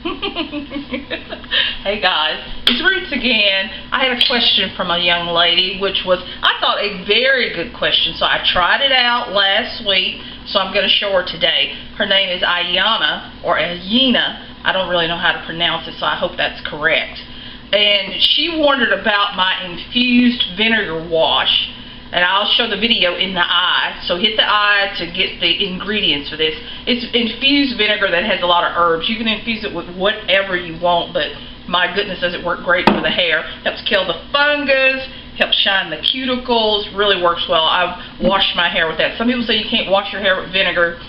Hey guys, it's Roots again. I had a question from a young lady, which was, I thought, a very good question. So I tried it out last week, so I'm going to show her today. Her name is Ayana, or Ayana. I don't really know how to pronounce it, so I hope that's correct. And she wondered about my infused vinegar wash. And I'll show the video in the eye. So hit the eye to get the ingredients for this. It's infused vinegar that has a lot of herbs. You can infuse it with whatever you want, but my goodness, does it work great for the hair. Helps kill the fungus, helps shine the cuticles, really works well. I've washed my hair with that. Some people say you can't wash your hair with vinegar.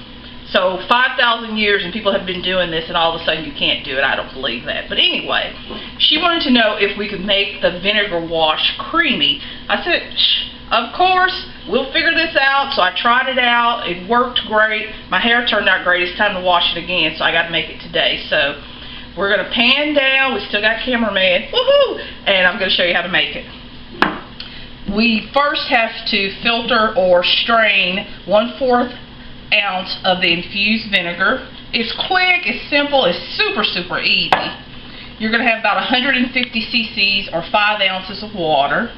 So 5,000 years and people have been doing this, and all of a sudden you can't do it. I don't believe that. But anyway, she wanted to know if we could make the vinegar wash creamy. I said, of course, we'll figure this out. So I tried it out. It worked great. My hair turned out great. It's time to wash it again, so I got to make it today. So we're going to pan down. We still got cameraman. Woohoo! And I'm going to show you how to make it. We first have to filter or strain 1/4 ounce of the infused vinegar. It's quick, it's simple, it's super easy. You're going to have about 150 cc's or 5 ounces of water.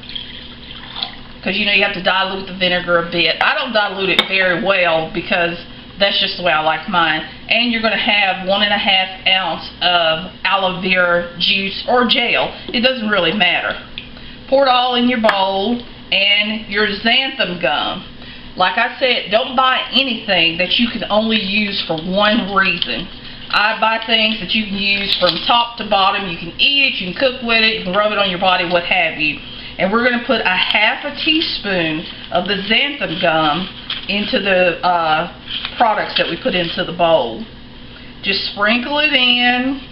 Because you know you have to dilute the vinegar a bit. I don't dilute it very well because that's just the way I like mine. And you're going to have 1.5 ounce of aloe vera juice or gel. It doesn't really matter. Pour it all in your bowl, and your xanthan gum. Like I said, don't buy anything that you can only use for one reason. I buy things that you can use from top to bottom. You can eat it, you can cook with it, you can rub it on your body, what have you. And we're going to put 1/2 teaspoon of the xanthan gum into the products that we put into the bowl. Just sprinkle it in.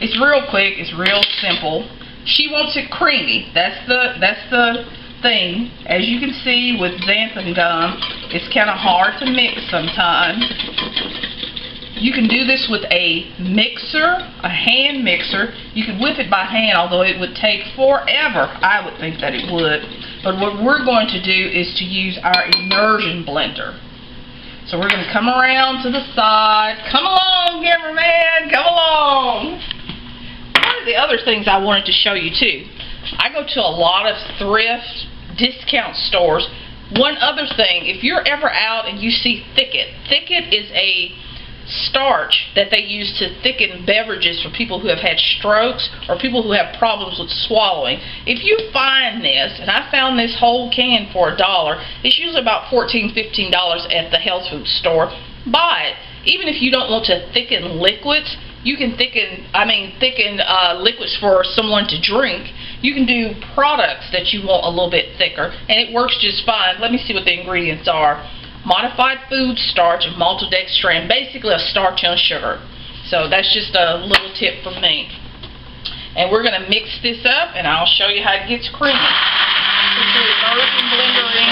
It's real quick. It's real simple. She wants it creamy. That's the thing. As you can see with xanthan gum, it's kind of hard to mix sometimes. You can do this with a mixer, a hand mixer. You could whip it by hand, although it would take forever. I would think that it would. But what we're going to do is to use our immersion blender. So we're going to come around to the side. Come along, cameraman, come along. One of the other things I wanted to show you too, I go to a lot of thrift discount stores. One other thing, if you're ever out and you see Thicket is a starch that they use to thicken beverages for people who have had strokes or people who have problems with swallowing. If you find this, and I found this whole can for $1, it's usually about $14–15 at the health food store. Buy it. Even if you don't want to thicken liquids, you can thicken liquids for someone to drink. You can do products that you want a little bit thicker, and it works just fine. Let me see what the ingredients are. Modified food starch and maltodextrin, basically a starch and sugar. So that's just a little tip from me. And we're going to mix this up, and I'll show you how it gets creamy. Put your immersion blender in,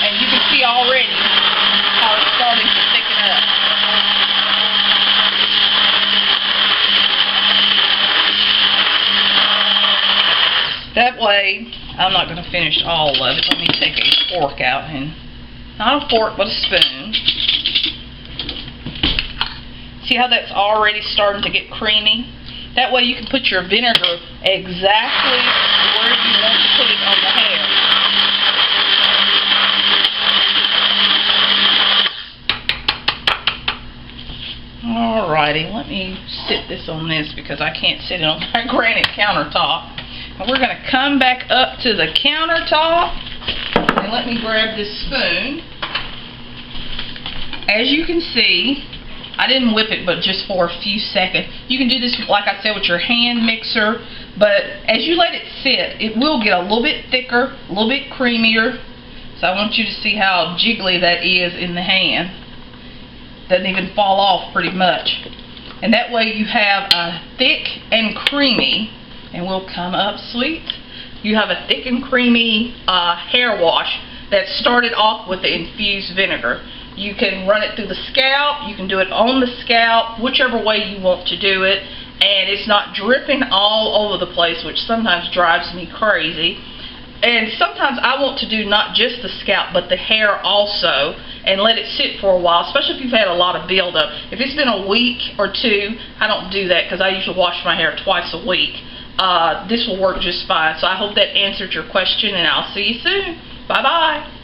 and you can see already how it's starting to thicken up. That way, I'm not going to finish all of it. Let me take a fork out, and not a fork, but a spoon. See how that's already starting to get creamy? That way you can put your vinegar exactly where you want to put it on the hair. Alrighty, let me sit this on this because I can't sit it on my granite countertop. And we're going to come back up to the countertop, and let me grab this spoon. As you can see, I didn't whip it but just for a few seconds. You can do this, like I said, with your hand mixer, but as you let it sit, it will get a little bit thicker, a little bit creamier. So I want you to see how jiggly that is in the hand. Doesn't even fall off pretty much. And that way you have a thick and creamy, and we'll come up, sweet. You have a thick and creamy hair wash that started off with the infused vinegar. You can run it through the scalp, you can do it on the scalp, whichever way you want to do it, and it's not dripping all over the place, which sometimes drives me crazy. And sometimes I want to do not just the scalp, but the hair also, and let it sit for a while, especially if you've had a lot of buildup. If it's been a week or two, I don't do that because I usually wash my hair twice a week. This will work just fine. So I hope that answered your question, and I'll see you soon. Bye-bye.